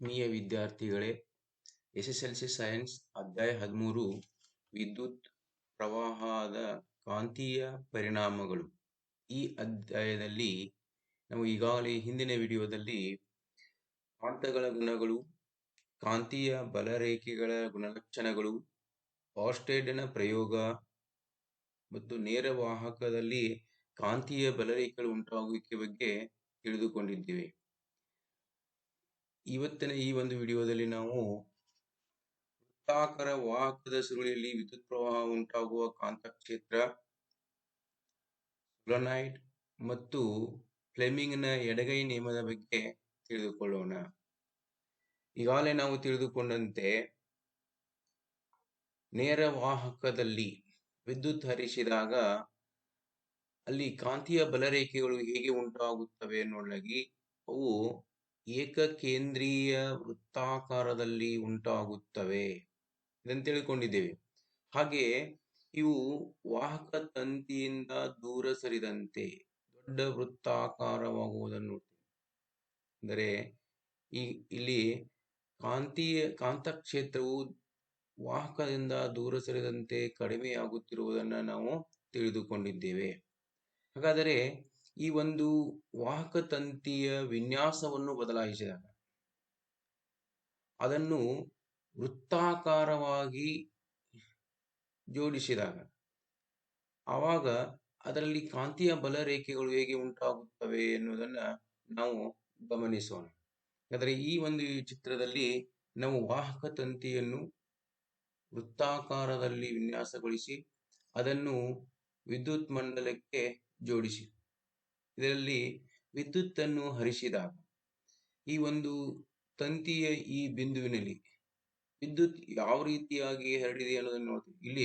ಆತ್ಮೀಯ ವಿದ್ಯಾರ್ಥಿಗಳೇ, SSLC science ಅಧ್ಯಾಯ 13 ವಿದ್ಯುತ್ ಪ್ರವಾಹದ ಕಾಂತೀಯ ಪರಿಣಾಮಗಳು. ಈ ಅಧ್ಯಾಯದಲ್ಲಿ ನಾವು ಈಗಾಗಲೇ ಹಿಂದಿನ ವಿಡಿಯೋದಲ್ಲಿ ಕಾಂತಗಳ ಗುಣಗಳು, ಕಾಂತೀಯ ಬಲರೇಖೆಗಳ ಗುಣಲಕ್ಷಣಗಳು, ಆರ್ಸ್ಟೆಡ್ನ ಪ್ರಯೋಗ ಮತ್ತು ನೇರ ವಾಹಕದಲ್ಲಿ ಕಾಂತೀಯ ಬಲರೇಖೆಗಳು ಉಂಟಾಗುವಿಕೆ ಬಗ್ಗೆ ತಿಳಿದುಕೊಂಡಿದ್ದೇವೆ. ಇವತ್ತಿನ ಈ ಒಂದು ವಿಡಿಯೋದಲ್ಲಿ ನಾವು ವೃತ್ತಾಕಾರ ವಾಹಕದ ಸುರುಳಿಯಲ್ಲಿ ವಿದ್ಯುತ್ ಪ್ರವಾಹ ಉಂಟಾಗುವ ಕಾಂತಕ್ಷೇತ್ರ, ಸೊಲೆನಾಯ್ಡ್ ಮತ್ತು ಫ್ಲೆಮಿಂಗ್ನ ಎಡಗೈ ನಿಯಮದ ಬಗ್ಗೆ ತಿಳಿದುಕೊಳ್ಳೋಣ. ಈಗಾಗಲೇ ನಾವು ತಿಳಿದುಕೊಂಡಂತೆ ನೇರ ವಾಹಕದಲ್ಲಿ ವಿದ್ಯುತ್ ಹರಿಸಿದಾಗ ಅಲ್ಲಿ ಕಾಂತೀಯ ಬಲರೇಖೆಗಳು ಹೇಗೆ ಉಂಟಾಗುತ್ತವೆ ಅನ್ನೋದಾಗಿ ಅವು ಏಕಕೇಂದ್ರೀಯ ವೃತ್ತಾಕಾರದಲ್ಲಿ ಉಂಟಾಗುತ್ತವೆ ಇದನ್ನು ತಿಳ್ಕೊಂಡಿದ್ದೇವೆ. ಹಾಗೆ ಇವು ವಾಹಕ ತಂತಿಯಿಂದ ದೂರ ಸರಿದಂತೆ ದೊಡ್ಡ ವೃತ್ತಾಕಾರವಾಗುವುದನ್ನು ನೋಡ್ತೀವಿ. ಅಂದರೆ ಇಲ್ಲಿ ಕಾಂತಕ್ಷೇತ್ರವು ವಾಹಕದಿಂದ ದೂರ ಸರಿದಂತೆ ಕಡಿಮೆಯಾಗುತ್ತಿರುವುದನ್ನು ನಾವು ತಿಳಿದುಕೊಂಡಿದ್ದೇವೆ. ಹಾಗಾದರೆ ಈ ಒಂದು ವಾಹಕ ತಂತಿಯ ವಿನ್ಯಾಸವನ್ನು ಬದಲಾಯಿಸಿದಾಗ ಅದನ್ನು ವೃತ್ತಾಕಾರವಾಗಿ ಜೋಡಿಸಿದಾಗ ಆವಾಗ ಅದರಲ್ಲಿ ಕಾಂತೀಯ ಬಲರೇಖೆಗಳು ಹೇಗೆ ಉಂಟಾಗುತ್ತವೆ ಎನ್ನುವುದನ್ನು ನಾವು ಗಮನಿಸೋಣ. ಹಾಗಾದರೆ ಈ ಒಂದು ಚಿತ್ರದಲ್ಲಿ ನಾವು ವಾಹಕ ತಂತಿಯನ್ನು ವೃತ್ತಾಕಾರದಲ್ಲಿ ವಿನ್ಯಾಸಗೊಳಿಸಿ ಅದನ್ನು ವಿದ್ಯುತ್ ಮಂಡಲಕ್ಕೆ ಜೋಡಿಸಿ ಇದರಲ್ಲಿ ವಿದ್ಯುತ್ತನ್ನು ಹರಿಸಿದಾಗ ಈ ಒಂದು ತಂತಿಯ ಈ ಬಿಂದುವಿನಲ್ಲಿ ವಿದ್ಯುತ್ ಯಾವ ರೀತಿಯಾಗಿ ಹರಡಿದೆ ಅನ್ನೋದನ್ನು ನೋಡ್ತೀವಿ. ಇಲ್ಲಿ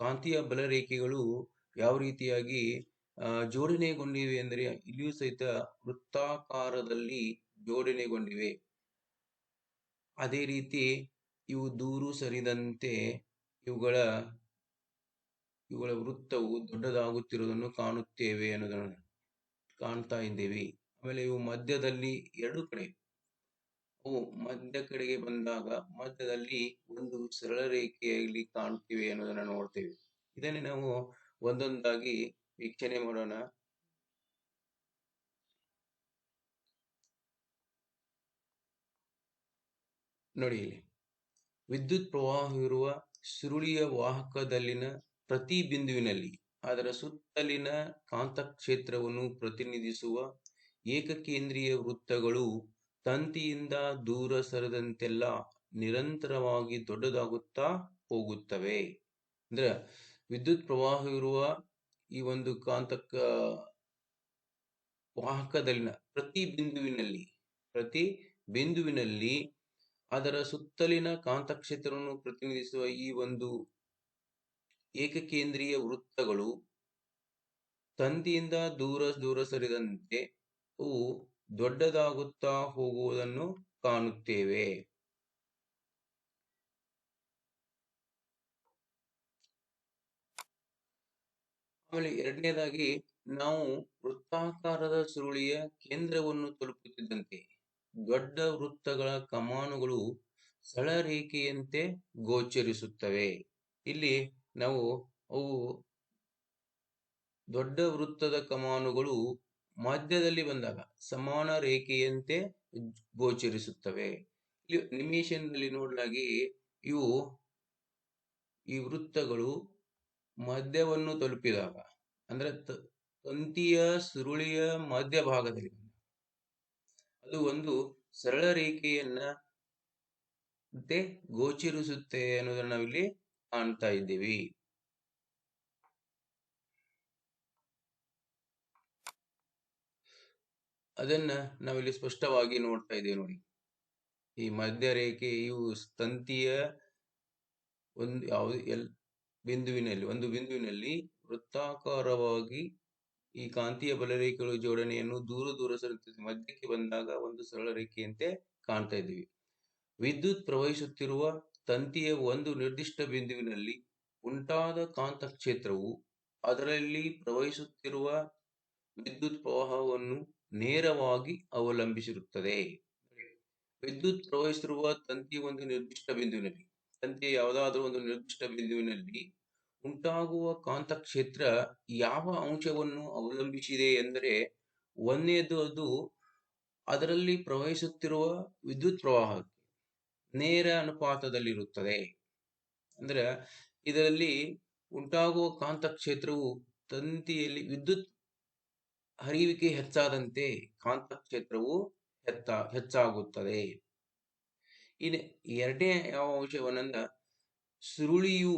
ಕಾಂತೀಯ ಬಲರೇಖೆಗಳು ಯಾವ ರೀತಿಯಾಗಿ ಜೋಡಣೆಗೊಂಡಿವೆ ಅಂದರೆ ಇಲ್ಲಿಯೂ ಸಹಿತ ವೃತ್ತಾಕಾರದಲ್ಲಿ ಜೋಡಣೆಗೊಂಡಿವೆ. ಅದೇ ರೀತಿ ಇವು ದೂರು ಸರಿದಂತೆ ಇವುಗಳ ವೃತ್ತವು ದೊಡ್ಡದಾಗುತ್ತಿರುವುದನ್ನು ಕಾಣುತ್ತೇವೆ ಅನ್ನೋದನ್ನು ಕಾಣ್ತಾ ಇದ್ದೇವೆ. ಆಮೇಲೆ ಇವು ಮಧ್ಯದಲ್ಲಿ ಎರಡು ಕಡೆ ಅವು ಮಧ್ಯ ಕಡೆಗೆ ಬಂದಾಗ ಮಧ್ಯದಲ್ಲಿ ಒಂದು ಸರಳ ರೇಖೆಯಲ್ಲಿ ಕಾಣುತ್ತಿವೆ ಅನ್ನೋದನ್ನ ನೋಡ್ತೇವೆ. ಇದನ್ನೇ ನಾವು ಒಂದೊಂದಾಗಿ ವೀಕ್ಷಣೆ ಮಾಡೋಣ. ನೋಡಿ, ಇಲ್ಲಿ ವಿದ್ಯುತ್ ಪ್ರವಾಹವಿರುವ ಸುರುಳಿಯ ವಾಹಕದಲ್ಲಿನ ಪ್ರತಿ ಬಿಂದುವಿನಲ್ಲಿ ಅದರ ಸುತ್ತಲಿನ ಕಾಂತಕ್ಷೇತ್ರವನ್ನು ಪ್ರತಿನಿಧಿಸುವ ಏಕಕೇಂದ್ರೀಯ ವೃತ್ತಗಳು ತಂತಿಯಿಂದ ದೂರ ಸರಿದಂತೆಲ್ಲ ನಿರಂತರವಾಗಿ ದೊಡ್ಡದಾಗುತ್ತಾ ಹೋಗುತ್ತವೆ. ಅಂದ್ರೆ ವಿದ್ಯುತ್ ಪ್ರವಾಹವಿರುವ ಈ ಒಂದು ವಾಹಕದಲ್ಲಿನ ಪ್ರತಿ ಬಿಂದುವಿನಲ್ಲಿ ಅದರ ಸುತ್ತಲಿನ ಕಾಂತಕ್ಷೇತ್ರವನ್ನು ಪ್ರತಿನಿಧಿಸುವ ಈ ಒಂದು ಏಕಕೇಂದ್ರೀಯ ವೃತ್ತಗಳು ತಂತಿಯಿಂದ ದೂರ ಸರಿದಂತೆ ಅವು ದೊಡ್ಡದಾಗುತ್ತಾ ಹೋಗುವುದನ್ನು ಕಾಣುತ್ತೇವೆ. ಆಮೇಲೆ ಎರಡನೇದಾಗಿ ನಾವು ವೃತ್ತಾಕಾರದ ಸುರುಳಿಯ ಕೇಂದ್ರವನ್ನು ತಲುಪುತ್ತಿದ್ದಂತೆ ದೊಡ್ಡ ವೃತ್ತಗಳ ಕಮಾನುಗಳು ಸರಳ ರೇಖೆಯಂತೆ ಗೋಚರಿಸುತ್ತವೆ. ಇಲ್ಲಿ ನಾವು ಅವು ದೊಡ್ಡ ವೃತ್ತದ ಕಮಾನುಗಳು ಮಧ್ಯದಲ್ಲಿ ಬಂದಾಗ ಸಮಾನ ರೇಖೆಯಂತೆ ಗೋಚರಿಸುತ್ತವೆ. ಇಲ್ಲಿ ಅನಿಮೇಷನ್ನಲ್ಲಿ ನೋಡಲಾಗಿ ಈ ವೃತ್ತಗಳು ಮಧ್ಯವನ್ನು ತಲುಪಿದಾಗ ಅಂದ್ರೆ ತಂತಿಯ ಸುರುಳಿಯ ಮಧ್ಯ ಭಾಗದಲ್ಲಿ ಅದು ಒಂದು ಸರಳ ರೇಖೆಯನ್ನ ಗೋಚರಿಸುತ್ತೆ ಅನ್ನೋದನ್ನ ನಾವಿಲ್ಲಿ ಕಾಣ್ತಾ ಇದ್ದೀವಿ. ಅದನ್ನ ನಾವಿಲ್ಲಿ ಸ್ಪಷ್ಟವಾಗಿ ನೋಡ್ತಾ ಇದ್ದೇವೆ. ನೋಡಿ, ಈ ಮಧ್ಯ ರೇಖೆಯು ತಂತಿಯ ಒಂದು ಬಿಂದುವಿನಲ್ಲಿ ವೃತ್ತಾಕಾರವಾಗಿ ಈ ಕಾಂತೀಯ ಬಲರೇಖೆಗಳ ಜೋಡಣೆಯನ್ನು ದೂರ ಸರಿಯುತ್ತದೆ. ಮಧ್ಯಕ್ಕೆ ಬಂದಾಗ ಒಂದು ಸರಳ ರೇಖೆಯಂತೆ ಕಾಣ್ತಾ ಇದ್ದೀವಿ. ವಿದ್ಯುತ್ ಪ್ರವಹಿಸುತ್ತಿರುವ ತಂತಿಯ ಒಂದು ನಿರ್ದಿಷ್ಟ ಬಿಂದುವಿನಲ್ಲಿ ಉಂಟಾದ ಕಾಂತಕ್ಷೇತ್ರವು ಅದರಲ್ಲಿ ಪ್ರವಹಿಸುತ್ತಿರುವ ವಿದ್ಯುತ್ ಪ್ರವಾಹವನ್ನು ನೇರವಾಗಿ ಅವಲಂಬಿಸಿರುತ್ತದೆ. ವಿದ್ಯುತ್ ಪ್ರವಹಿಸಿರುವ ತಂತಿ ಒಂದು ನಿರ್ದಿಷ್ಟ ಬಿಂದುವಿನಲ್ಲಿ, ತಂತಿಯ ಯಾವುದಾದರೂ ಒಂದು ನಿರ್ದಿಷ್ಟ ಬಿಂದುವಿನಲ್ಲಿ ಉಂಟಾಗುವ ಕಾಂತಕ್ಷೇತ್ರ ಯಾವ ಅಂಶವನ್ನು ಅವಲಂಬಿಸಿದೆ ಎಂದರೆ, ಒಂದನೇದು ಅದು ಅದರಲ್ಲಿ ಪ್ರವಹಿಸುತ್ತಿರುವ ವಿದ್ಯುತ್ ಪ್ರವಾಹಕ್ಕೆ ನೇರ ಅನುಪಾತದಲ್ಲಿರುತ್ತದೆ. ಅಂದ್ರೆ ಇದರಲ್ಲಿ ಉಂಟಾಗುವ ಕಾಂತಕ್ಷೇತ್ರವು ತಂತಿಯಲ್ಲಿ ವಿದ್ಯುತ್ ಹರಿಯುವಿಕೆ ಹೆಚ್ಚಾದಂತೆ ಕಾಂತಕ್ಷೇತ್ರವು ಹೆಚ್ಚಾಗುತ್ತದೆ. ಇನ್ನು ಎರಡನೇ ಯಾವ ಅಂಶವನ್ನ, ಸುರುಳಿಯು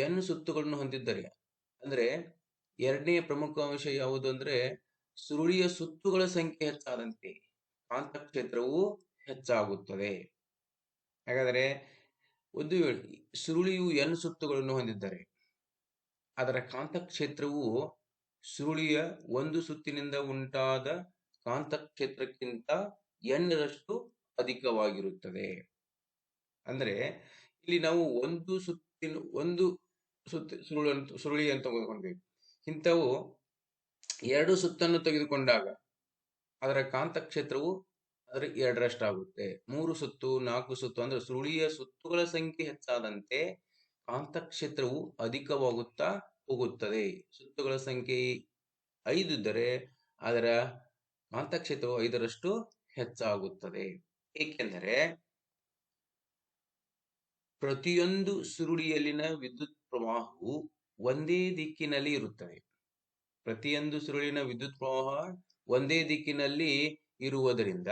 n ಸುತ್ತುಗಳನ್ನು ಹೊಂದಿದ್ದರೆ, ಅಂದ್ರೆ ಎರಡನೇ ಪ್ರಮುಖ ಅಂಶ ಯಾವುದು ಅಂದ್ರೆ, ಸುರುಳಿಯ ಸುತ್ತುಗಳ ಸಂಖ್ಯೆ ಹೆಚ್ಚಾದಂತೆ ಕಾಂತಕ್ಷೇತ್ರವು ಹೆಚ್ಚಾಗುತ್ತದೆ. ಹಾಗಾದರೆ ಒಂದು ವೇಳೆ ಸುರುಳಿಯು n ಸುತ್ತುಗಳನ್ನು ಹೊಂದಿದ್ದರೆ ಅದರ ಕಾಂತಕ್ಷೇತ್ರವು ಸುರುಳಿಯ ಒಂದು ಸುತ್ತಿನಿಂದ ಉಂಟಾದ ಕಾಂತಕ್ಷೇತ್ರಕ್ಕಿಂತ n ರಷ್ಟು ಅಧಿಕವಾಗಿರುತ್ತದೆ. ಅಂದ್ರೆ ಇಲ್ಲಿ ನಾವು ಒಂದು ಸುರುಳಿ ಅಂತ ತೆಗೆದುಕೊಂಡ್ವಿ. ಇಂಥವು ಎರಡು ಸುತ್ತನ್ನು ತೆಗೆದುಕೊಂಡಾಗ ಅದರ ಕಾಂತಕ್ಷೇತ್ರವು ಅದರ ಎರಡರಷ್ಟಾಗುತ್ತೆ. 3 ಸುತ್ತು 4 ಸುತ್ತು ಅಂದ್ರೆ ಸುರುಳಿಯ ಸುತ್ತುಗಳ ಸಂಖ್ಯೆ ಹೆಚ್ಚಾದಂತೆ ಕಾಂತಕ್ಷೇತ್ರವು ಅಧಿಕವಾಗುತ್ತಾ ಹೋಗುತ್ತದೆ. ಸುತ್ತುಗಳ ಸಂಖ್ಯೆ 5 ಇದ್ದರೆ ಅದರ ಕಾಂತಕ್ಷೇತ್ರವು 5ರಷ್ಟು ಹೆಚ್ಚಾಗುತ್ತದೆ. ಏಕೆಂದರೆ ಪ್ರತಿಯೊಂದು ಸುರುಳಿಯಲ್ಲಿನ ವಿದ್ಯುತ್ ಪ್ರವಾಹವು ಒಂದೇ ದಿಕ್ಕಿನಲ್ಲಿ ಇರುತ್ತದೆ. ಪ್ರತಿಯೊಂದು ಸುರುಳಿನ ವಿದ್ಯುತ್ ಪ್ರವಾಹ ಒಂದೇ ದಿಕ್ಕಿನಲ್ಲಿ ಇರುವುದರಿಂದ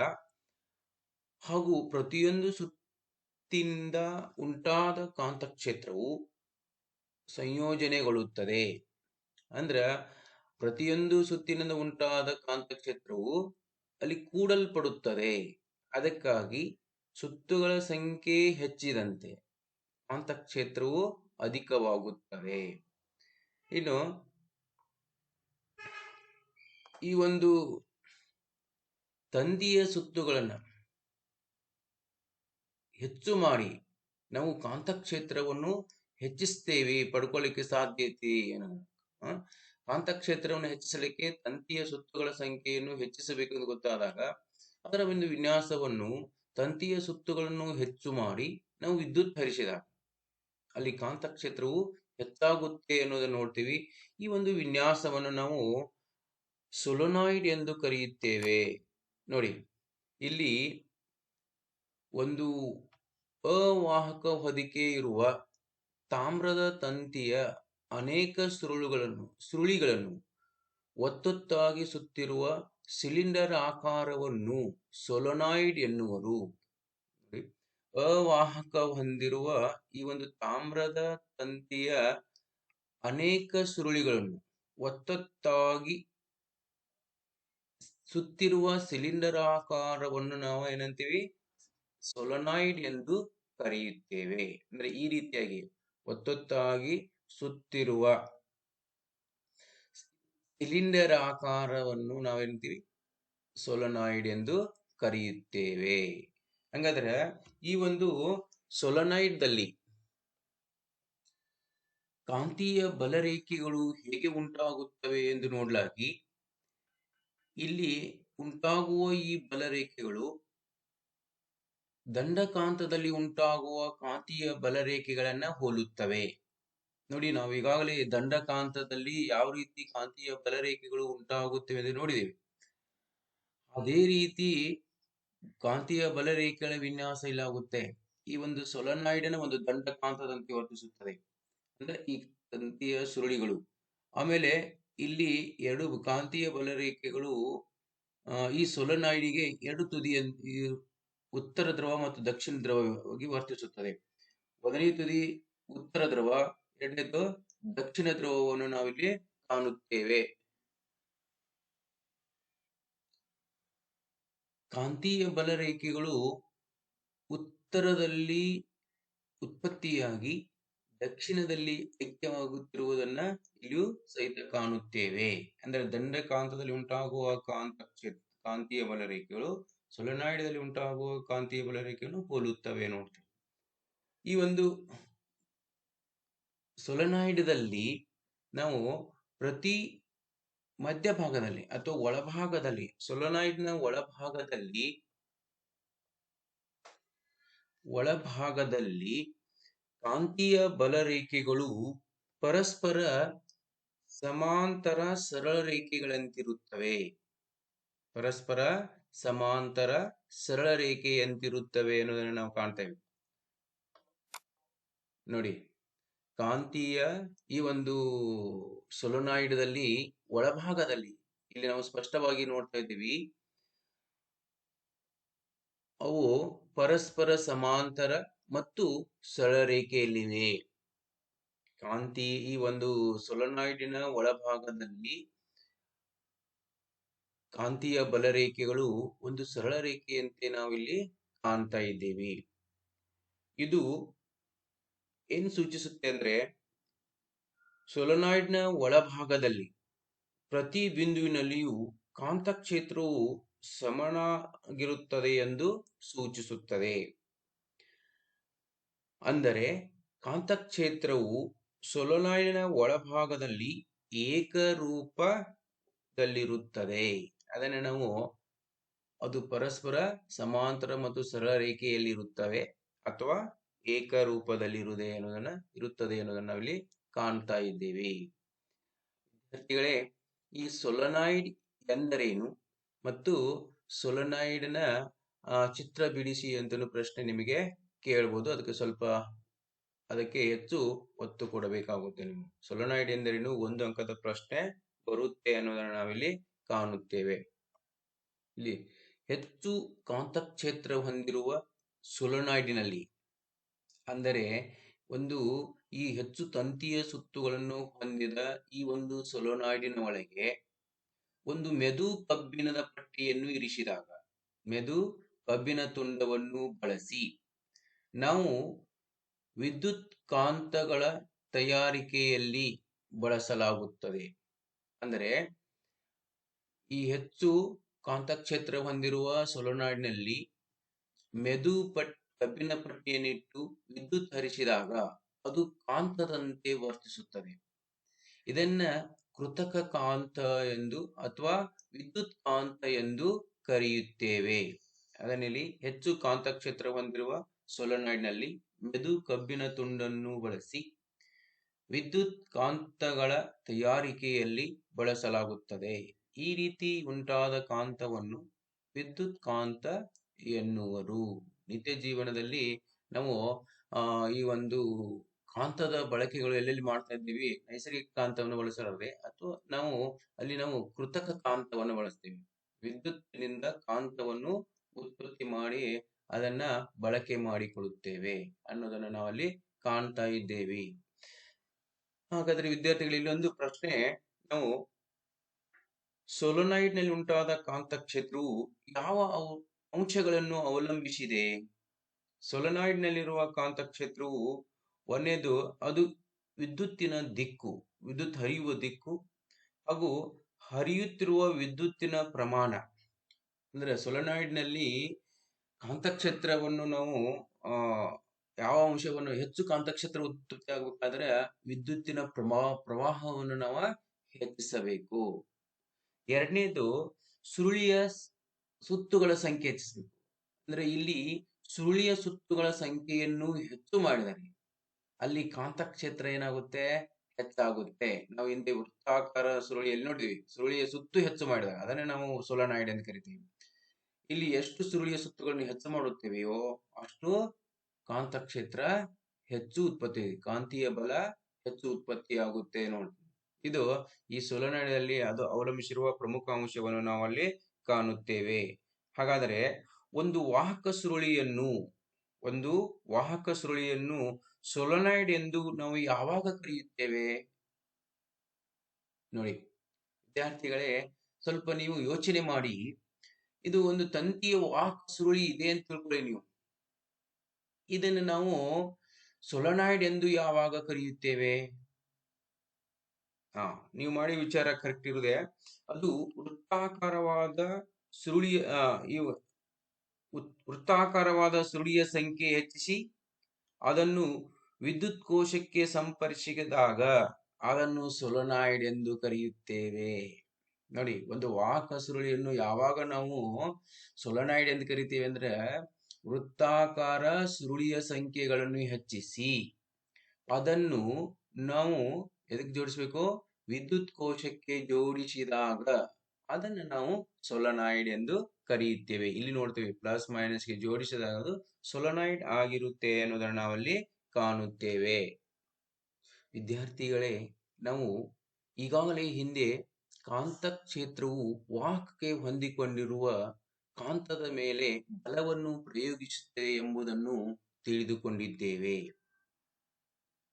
ಹಾಗೂ ಪ್ರತಿಯೊಂದು ಸುತ್ತಿನಿಂದ ಉಂಟಾದ ಕಾಂತಕ್ಷೇತ್ರವು ಸಂಯೋಜನೆಗೊಳ್ಳುತ್ತದೆ. ಅಂದ್ರ ಪ್ರತಿಯೊಂದು ಸುತ್ತಿನಿಂದ ಉಂಟಾದ ಕಾಂತಕ್ಷೇತ್ರವು ಅಲ್ಲಿ ಕೂಡಲ್ಪಡುತ್ತದೆ. ಅದಕ್ಕಾಗಿ ಸುತ್ತುಗಳ ಸಂಖ್ಯೆ ಹೆಚ್ಚಿದಂತೆ ಕಾಂತಕ್ಷೇತ್ರವು ಅಧಿಕವಾಗುತ್ತದೆ. ಇನ್ನು ಈ ಒಂದು ತಂತಿಯ ಸುತ್ತುಗಳನ್ನು ಹೆಚ್ಚು ಮಾಡಿ ನಾವು ಕಾಂತಕ್ಷೇತ್ರವನ್ನು ಹೆಚ್ಚಿಸ್ತೇವೆ, ಪಡ್ಕೊಳ್ಳಿಕ್ಕೆ ಸಾಧ್ಯತೆ ಏನು? ಕಾಂತಕ್ಷೇತ್ರವನ್ನು ಹೆಚ್ಚಿಸಲಿಕ್ಕೆ ತಂತಿಯ ಸುತ್ತುಗಳ ಸಂಖ್ಯೆಯನ್ನು ಹೆಚ್ಚಿಸಬೇಕೆಂದು ಗೊತ್ತಾದಾಗ ಅದರ ಒಂದು ವಿನ್ಯಾಸವನ್ನು ತಂತಿಯ ಸುತ್ತುಗಳನ್ನು ಹೆಚ್ಚು ಮಾಡಿ ನಾವು ವಿದ್ಯುತ್ ಹರಿಸಿದಾಗ ಅಲ್ಲಿ ಕಾಂತಕ್ಷೇತ್ರವು ಹೆಚ್ಚಾಗುತ್ತೆ ಅನ್ನೋದನ್ನು ನೋಡ್ತೀವಿ. ಈ ಒಂದು ವಿನ್ಯಾಸವನ್ನು ನಾವು ಸೊಲೊನಾಯ್ಡ್ ಎಂದು ಕರೆಯುತ್ತೇವೆ. ನೋಡಿ, ಇಲ್ಲಿ ಒಂದು ಅವಾಹಕ ಹೊದಿಕೆ ಇರುವ ತಾಮ್ರದ ತಂತಿಯ ಅನೇಕ ಸುರುಳಿಗಳನ್ನು ಒತ್ತೊತ್ತಾಗಿ ಸುತ್ತಿರುವ ಸಿಲಿಂಡರ್ ಆಕಾರವನ್ನು ಸೊಲೊನಾಯ್ಡ್ ಎನ್ನುವರು. ಅವಾಹಕ ಹೊಂದಿರುವ ಈ ಒಂದು ತಾಮ್ರದ ತಂತಿಯ ಅನೇಕ ಸುರುಳಿಗಳನ್ನು ಒತ್ತೊತ್ತಾಗಿ ಸುತ್ತಿರುವ ಸಿಲಿಂಡರ್ ಆಕಾರವನ್ನು ನಾವು ಏನಂತೀವಿ? ಸೊಲೊನಾಯ್ಡ್ ಎಂದು ಕರೆಯುತ್ತೇವೆ. ಅಂದ್ರೆ ಈ ರೀತಿಯಾಗಿ ಒತ್ತೊತ್ತಾಗಿ ಸುತ್ತಿರುವ ಸಿಲಿಂಡರ್ ಆಕಾರವನ್ನು ನಾವೇನಂತೀವಿ? ಸೊಲೊನಾಯ್ಡ್ ಎಂದು ಕರೆಯುತ್ತೇವೆ. ಹಂಗಾದ್ರೆ ಈ ಒಂದು ಸೊಲೊನಾಯ್ಡ್ ದಲ್ಲಿ ಕಾಂತೀಯ ಬಲರೇಖೆಗಳು ಹೇಗೆ ಉಂಟಾಗುತ್ತವೆ ಎಂದು ನೋಡಲಾಗಿ, ಇಲ್ಲಿ ಉಂಟಾಗುವ ಈ ಬಲರೇಖೆಗಳು ದಂಡಕಾಂತದಲ್ಲಿ ಉಂಟಾಗುವ ಕಾಂತೀಯ ಬಲರೇಖೆಗಳನ್ನ ಹೋಲುತ್ತವೆ. ನೋಡಿ, ನಾವು ಈಗಾಗಲೇ ದಂಡಕಾಂತದಲ್ಲಿ ಯಾವ ರೀತಿ ಕಾಂತೀಯ ಬಲರೇಖೆಗಳು ಉಂಟಾಗುತ್ತವೆ ಎಂದು ನೋಡಿದ್ದೇವೆ. ಅದೇ ರೀತಿ ಕಾಂತೀಯ ಬಲರೇಖೆಗಳ ವಿನ್ಯಾಸ ಇಲ್ಲಾಗುತ್ತೆ. ಈ ಒಂದು ಸೊಲೊನಾಯ್ಡಿನ ಒಂದು ದಂಡಕಾಂತದಂತೆ ವರ್ತಿಸುತ್ತದೆ. ಅಂದ್ರೆ ಈ ತಂತಿಯ ಸುರುಳಿಗಳು, ಆಮೇಲೆ ಇಲ್ಲಿ ಎರಡು ಕಾಂತೀಯ ಬಲರೇಖೆಗಳು ಈ ಸೊಲೊನಾಯ್ಡಿಗೆ ಎರಡು ತುದಿಯ ಉತ್ತರ ಧ್ರುವ ಮತ್ತು ದಕ್ಷಿಣ ಧ್ರುವವಾಗಿ ವರ್ತಿಸುತ್ತದೆ. ಮೊದಲನೇ ತುದಿ ಉತ್ತರ ಧ್ರುವ, ಎರಡನೇದು ದಕ್ಷಿಣ ಧ್ರುವವನ್ನು ನಾವಿಲ್ಲಿ ಕಾಣುತ್ತೇವೆ. ಕಾಂತೀಯ ಬಲರೇಖೆಗಳು ಉತ್ತರದಲ್ಲಿ ಉತ್ಪತ್ತಿಯಾಗಿ ದಕ್ಷಿಣದಲ್ಲಿ ಐಕ್ಯವಾಗುತ್ತಿರುವುದನ್ನ ಇಲ್ಲಿಯೂ ಸಹಿತ ಕಾಣುತ್ತೇವೆ. ಅಂದ್ರೆ ದಂಡಕಾಂತದಲ್ಲಿ ಉಂಟಾಗುವ ಕಾಂತೀಯ ಬಲರೇಖೆಗಳು ಸೊಲೊನಾಯ್ಡ್ದಲ್ಲಿ ಉಂಟಾಗುವ ಕಾಂತೀಯ ಬಲರೇಖೆಯನ್ನು ಹೋಲುತ್ತವೆ ನೋಡ್ತೀವಿ. ಈ ಒಂದು ಸೊಲೊನಾಯ್ಡ್ದಲ್ಲಿ ನಾವು ಪ್ರತಿ ಮಧ್ಯಭಾಗದಲ್ಲಿ ಅಥವಾ ಒಳಭಾಗದಲ್ಲಿ, ಸೊಲೊನಾಯ್ಡ್ನ ಒಳಭಾಗದಲ್ಲಿ ಒಳಭಾಗದಲ್ಲಿ ಕಾಂತೀಯ ಬಲರೇಖೆಗಳು ಪರಸ್ಪರ ಸಮಾಂತರ ಸರಳ ರೇಖೆಗಳಂತಿರುತ್ತವೆ. ಪರಸ್ಪರ ಸಮಾಂತರ ಸರಳ ರೇಖೆಯಂತಿರುತ್ತವೆ ಅನ್ನೋದನ್ನು ನಾವು ಕಾಣ್ತೇವೆ. ನೋಡಿ, ಕಾಂತೀಯ ಈ ಒಂದು ಸೊಲೊನಾಯ್ಡ್ದಲ್ಲಿ ಒಳಭಾಗದಲ್ಲಿ ಇಲ್ಲಿ ನಾವು ಸ್ಪಷ್ಟವಾಗಿ ನೋಡ್ತಾ ಇದ್ದೀವಿ, ಅವು ಪರಸ್ಪರ ಸಮಾಂತರ ಮತ್ತು ಸರಳ ರೇಖೆಯಲ್ಲಿವೆ. ಈ ಒಂದು ಸೊಲೊನಾಯ್ಡಿನ ಒಳಭಾಗದಲ್ಲಿ ಕಾಂತೀಯ ಬಲರೇಖೆಗಳು ಒಂದು ಸರಳ ರೇಖೆಯಂತೆ ನಾವಿಲ್ಲಿ ಕಾಣ್ತಾ ಇದ್ದೇವೆ. ಇದು ಏನು ಸೂಚಿಸುತ್ತೆ ಅಂದ್ರೆ, ಸೊಲೊನಾಯ್ಡ್ನ ಒಳಭಾಗದಲ್ಲಿ ಪ್ರತಿ ಬಿಂದುವಿನಲ್ಲಿಯೂ ಕಾಂತಕ್ಷೇತ್ರವು ಸಮನಾಗಿರುತ್ತದೆ ಎಂದು ಸೂಚಿಸುತ್ತದೆ. ಅಂದರೆ ಕಾಂತಕ್ಷೇತ್ರವು ಸೊಲೊನಾಯ್ಡ್ನ ಒಳಭಾಗದಲ್ಲಿ ಏಕರೂಪದಲ್ಲಿರುತ್ತದೆ. ಅದನ್ನು ನಾವು ಅದು ಪರಸ್ಪರ ಸಮಾಂತರ ಮತ್ತು ಸರಳ ರೇಖೆಯಲ್ಲಿರುತ್ತವೆ ಅಥವಾ ಏಕರೂಪದಲ್ಲಿರುತ್ತದೆ ಅನ್ನೋದನ್ನ ನಾವಿಲ್ಲಿ ಕಾಣ್ತಾ ಇದ್ದೇವೆ. ವಿದ್ಯಾರ್ಥಿಗಳೇ, ಈ ಸೊಲೊನಾಯ್ಡ್ ಎಂದರೇನು ಮತ್ತು ಸೊಲೊನಾಯ್ಡ್ನ ಚಿತ್ರ ಬಿಡಿಸಿ ಅಂತಲೂ ಪ್ರಶ್ನೆ ನಿಮಗೆ ಕೇಳಬಹುದು. ಅದಕ್ಕೆ ಹೆಚ್ಚು ಒತ್ತು ಕೊಡಬೇಕಾಗುತ್ತೆ. ನೀವು ಸೊಲೊನಾಯ್ಡ್ ಎಂದರೇನು 1 ಅಂಕದ ಪ್ರಶ್ನೆ ಬರುತ್ತೆ ಅನ್ನೋದನ್ನು ನಾವಿಲ್ಲಿ ಕಾಣುತ್ತೇವೆ. ಇಲ್ಲಿ ಹೆಚ್ಚು ಕಾಂತಕ್ಷೇತ್ರ ಹೊಂದಿರುವ ಸೊಲೊನಾಯ್ಡಿನಲ್ಲಿ, ಅಂದರೆ ಈ ಹೆಚ್ಚು ತಂತಿಯ ಸುತ್ತುಗಳನ್ನು ಹೊಂದಿದ ಈ ಒಂದು ಸೊಲೊನಾಯ್ಡಿನ ಒಳಗೆ ಒಂದು ಮೆದು ಕಬ್ಬಿಣದ ಪಟ್ಟಿಯನ್ನು ಇರಿಸಿದಾಗ, ಮೆದು ಕಬ್ಬಿಣ ತುಂಡವನ್ನು ಬಳಸಿ ನಾವು ವಿದ್ಯುತ್ ಕಾಂತಗಳ ತಯಾರಿಕೆಯಲ್ಲಿ ಬಳಸಲಾಗುತ್ತದೆ. ಅಂದರೆ ಈ ಹೆಚ್ಚು ಕಾಂತಕ್ಷೇತ್ರ ಹೊಂದಿರುವ ಸೊಲೊನಾಯ್ಡ್ನಲ್ಲಿ ಮೆದು ಕಬ್ಬಿಣ ಪಟ್ಟಿಯನ್ನಿಟ್ಟು ವಿದ್ಯುತ್ ಹರಿಸಿದಾಗ ಅದು ಕಾಂತದಂತೆ ವರ್ತಿಸುತ್ತದೆ. ಇದನ್ನ ಕೃತಕ ಕಾಂತ ಎಂದು ಅಥವಾ ವಿದ್ಯುತ್ ಕಾಂತ ಎಂದು ಕರೆಯುತ್ತೇವೆ. ಅದರಲ್ಲಿ ಹೆಚ್ಚು ಕಾಂತಕ್ಷೇತ್ರ ಹೊಂದಿರುವ ಸೊಲೊನಾಯ್ಡ್ನಲ್ಲಿ ಮೆದು ಕಬ್ಬಿಣ ತುಂಡನ್ನು ಬಳಸಿ ವಿದ್ಯುತ್ ಕಾಂತಗಳ ತಯಾರಿಕೆಯಲ್ಲಿ ಬಳಸಲಾಗುತ್ತದೆ. ಈ ರೀತಿ ಉಂಟಾದ ಕಾಂತವನ್ನು ವಿದ್ಯುತ್ ಕಾಂತ ಎನ್ನುವರು. ನಿತ್ಯ ಜೀವನದಲ್ಲಿ ನಾವು ಈ ಒಂದು ಕಾಂತದ ಬಳಕೆಗಳು ಎಲ್ಲೆಲ್ಲಿ ಮಾಡ್ತಾ ಇದ್ದೀವಿ, ನೈಸರ್ಗಿಕ ಕಾಂತವನ್ನು ಬಳಸಲಾರದೆ ಅಥವಾ ನಾವು ಕೃತಕ ಕಾಂತವನ್ನು ಬಳಸ್ತೀವಿ. ವಿದ್ಯುತ್ತಿನಿಂದ ಕಾಂತವನ್ನು ಉತ್ಪತ್ತಿ ಮಾಡಿ ಅದನ್ನ ಬಳಕೆ ಮಾಡಿಕೊಳ್ಳುತ್ತೇವೆ ಅನ್ನೋದನ್ನು ನಾವಲ್ಲಿ ಕಾಣ್ತಾ ಇದ್ದೇವೆ. ಹಾಗಾದ್ರೆ ವಿದ್ಯಾರ್ಥಿಗಳು, ಇಲ್ಲೊಂದು ಪ್ರಶ್ನೆ, ನಾವು ಸೊಲೊನಾಯ್ಡ್ ನಲ್ಲಿ ಉಂಟಾದ ಕಾಂತಕ್ಷೇತ್ರವು ಯಾವ ಅಂಶಗಳನ್ನು ಅವಲಂಬಿಸಿದೆ? ಸೊಲೊನಾಯ್ಡ್ ನಲ್ಲಿರುವ ಕಾಂತಕ್ಷೇತ್ರವು ಒಂದನೇದು ಅದು ವಿದ್ಯುತ್ತಿನ ದಿಕ್ಕು, ವಿದ್ಯುತ್ ಹರಿಯುವ ದಿಕ್ಕು ಹಾಗೂ ಹರಿಯುತ್ತಿರುವ ವಿದ್ಯುತ್ತಿನ ಪ್ರಮಾಣ. ಅಂದ್ರೆ ಸೊಲೊನಾಯ್ಡ್ ನಲ್ಲಿ ಕಾಂತಕ್ಷೇತ್ರವನ್ನು ನಾವು ಯಾವ ಅಂಶವನ್ನು, ಹೆಚ್ಚು ಕಾಂತಕ್ಷೇತ್ರ ಉತ್ಪತ್ತಿ ಆಗಬೇಕಾದ್ರೆ ವಿದ್ಯುತ್ತಿನ ಪ್ರವಾಹವನ್ನು ನಾವು ಹೆಚ್ಚಿಸಬೇಕು. ಎರಡನೇದು ಸುರುಳಿಯ ಸುತ್ತುಗಳ ಸಂಖ್ಯೆ ಹೆಚ್ಚಿಸಬೇಕು. ಅಂದ್ರೆ ಇಲ್ಲಿ ಸುರುಳಿಯ ಸುತ್ತುಗಳ ಸಂಖ್ಯೆಯನ್ನು ಹೆಚ್ಚು ಮಾಡಿದರೆ ಅಲ್ಲಿ ಕಾಂತಕ್ಷೇತ್ರ ಏನಾಗುತ್ತೆ? ಹೆಚ್ಚಾಗುತ್ತೆ. ನಾವು ಹಿಂದೆ ವೃತ್ತಾಕಾರ ಸುರುಳಿಯಲ್ಲಿ ನೋಡಿದ್ವಿ, ಸುರುಳಿಯ ಸುತ್ತು ಹೆಚ್ಚು ಮಾಡಿದಾಗ ಅದನ್ನೇ ನಾವು ಸೊಲೊನಾಯ್ಡ್ ಎಂದು ಕರಿತೀವಿ. ಇಲ್ಲಿ ಎಷ್ಟು ಸುರುಳಿಯ ಸುತ್ತುಗಳನ್ನು ಹೆಚ್ಚು ಮಾಡುತ್ತೇವೆಯೋ ಅಷ್ಟು ಕಾಂತಕ್ಷೇತ್ರ ಹೆಚ್ಚು ಉತ್ಪತ್ತಿ, ಕಾಂತೀಯ ಬಲ ಹೆಚ್ಚು ಉತ್ಪತ್ತಿಯಾಗುತ್ತೆ ನೋಡಿ. ಇದು ಈ ಸೊಲೊನಾಯ್ಡ್ ಅಲ್ಲಿ ಅದು ಅವಲಂಬಿಸಿರುವ ಪ್ರಮುಖ ಅಂಶವನ್ನು ನಾವಲ್ಲಿ ಕಾಣುತ್ತೇವೆ. ಹಾಗಾದರೆ ಒಂದು ವಾಹಕ ಸುರುಳಿಯನ್ನು ಸೊಲೊನಾಯ್ಡ್ ಎಂದು ನಾವು ಯಾವಾಗ ಕರೆಯುತ್ತೇವೆ? ನೋಡಿ ವಿದ್ಯಾರ್ಥಿಗಳೇ, ಸ್ವಲ್ಪ ನೀವು ಯೋಚನೆ ಮಾಡಿ. ಇದು ಒಂದು ತಂತಿಯ ವಾಹಕ ಸುರುಳಿ ಇದೆ ಅಂತ ತಿಳ್ಕೊಳ್ಳಿ ನೀವು. ಇದನ್ನು ನಾವು ಸೊಲೊನಾಯ್ಡ್ ಎಂದು ಯಾವಾಗ ಕರೆಯುತ್ತೇವೆ? ನೀವು ಮಾಡಿ ವಿಚಾರ ಕರೆಕ್ಟ್ ಇರುವುದೇ. ಅದು ವೃತ್ತಾಕಾರವಾದ ಸುರುಳಿಯ ಸಂಖ್ಯೆ ಹೆಚ್ಚಿಸಿ ಅದನ್ನು ವಿದ್ಯುತ್ ಕೋಶಕ್ಕೆ ಸಂಪರ್ಕಿಸಿದಾಗ ಅದನ್ನು ಸೊಲೊನಾಯ್ಡ್ ಎಂದು ಕರೆಯುತ್ತೇವೆ. ನೋಡಿ, ಒಂದು ವಾಹಕ ಸುರುಳಿಯನ್ನು ಯಾವಾಗ ನಾವು ಸೊಲೊನಾಯ್ಡ್ ಎಂದು ಕರಿತೀವಿ ಅಂದ್ರೆ ವೃತ್ತಾಕಾರ ಸುರುಳಿಯ ಸಂಖ್ಯೆಗಳನ್ನು ಹೆಚ್ಚಿಸಿ ಅದನ್ನು ನಾವು ಎದಕ್ಕೆ ಜೋಡಿಸಬೇಕು? ವಿದ್ಯುತ್ ಕೋಶಕ್ಕೆ ಜೋಡಿಸಿದಾಗ ಅದನ್ನು ನಾವು ಸೊಲನಾಯ್ಡ್ ಎಂದು ಕರೆಯುತ್ತೇವೆ. ಇಲ್ಲಿ ನೋಡ್ತೇವೆ ಪ್ಲಸ್ ಮೈನಸ್ಗೆ ಜೋಡಿಸಿದಾಗ ಅದು ಸೊಲನಾಯ್ಡ್ ಆಗಿರುತ್ತೆ ಅನ್ನೋದನ್ನು ನಾವಲ್ಲಿ ಕಾಣುತ್ತೇವೆ. ವಿದ್ಯಾರ್ಥಿಗಳೇ, ನಾವು ಈಗಾಗಲೇ ಹಿಂದೆ ಕಾಂತ ಕ್ಷೇತ್ರವು ವಾಹಕಕ್ಕೆ ಹೊಂದಿಕೊಂಡಿರುವ ಕಾಂತದ ಮೇಲೆ ಬಲವನ್ನು ಪ್ರಯೋಗಿಸುತ್ತದೆ ಎಂಬುದನ್ನು ತಿಳಿದುಕೊಂಡಿದ್ದೇವೆ.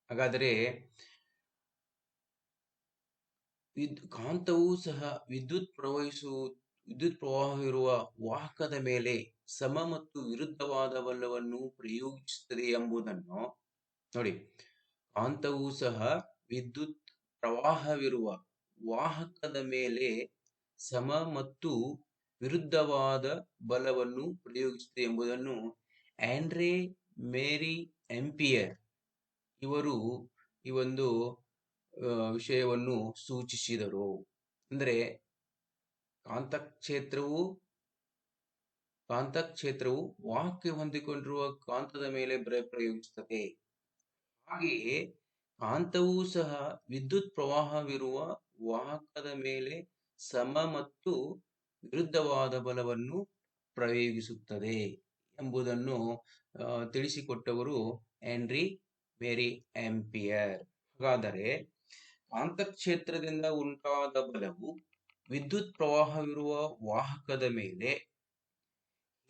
ಹಾಗಾದರೆ ಕಾಂತವೂ ಸಹ ವಿದ್ಯುತ್ ಪ್ರವಾಹವಿರುವ ವಾಹಕದ ಮೇಲೆ ಸಮ ಮತ್ತು ವಿರುದ್ಧವಾದ ಬಲವನ್ನು ಪ್ರಯೋಗಿಸುತ್ತದೆ ಎಂಬುದನ್ನು ನೋಡಿ. ಕಾಂತವೂ ಸಹ ವಿದ್ಯುತ್ ಪ್ರವಾಹವಿರುವ ವಾಹಕದ ಮೇಲೆ ಸಮ ಮತ್ತು ವಿರುದ್ಧವಾದ ಬಲವನ್ನು ಪ್ರಯೋಗಿಸುತ್ತದೆ ಎಂಬುದನ್ನು ಆಂಡ್ರೆ ಮೇರಿ ಆಂಪಿಯರ್ ಇವರು ಈ ಒಂದು ವಿಷಯವನ್ನು ಸೂಚಿಸಿದರು. ಅಂದರೆ ಕಾಂತಕ್ಷೇತ್ರವು ವಾಹಕಕ್ಕೆ ಹೊಂದಿಕೊಂಡಿರುವ ಕಾಂತದ ಮೇಲೆ ಬಲ ಪ್ರಯೋಗಿಸುತ್ತದೆ. ಹಾಗೆಯೇ ಕಾಂತವೂ ಸಹ ವಿದ್ಯುತ್ ಪ್ರವಾಹವಿರುವ ವಾಹಕದ ಮೇಲೆ ಸಮ ಮತ್ತು ವಿರುದ್ಧವಾದ ಬಲವನ್ನು ಪ್ರಯೋಗಿಸುತ್ತದೆ ಎಂಬುದನ್ನು ತಿಳಿಸಿಕೊಟ್ಟವರು ಆಂಡ್ರೆ ಮೇರಿ ಆಂಪಿಯರ್. ಹಾಗಾದರೆ ಕಾಂತಕ್ಷೇತ್ರದಿಂದ ಉಂಟಾದ ಬಲವು ವಿದ್ಯುತ್ ಪ್ರವಾಹವಿರುವ ವಾಹಕದ ಮೇಲೆ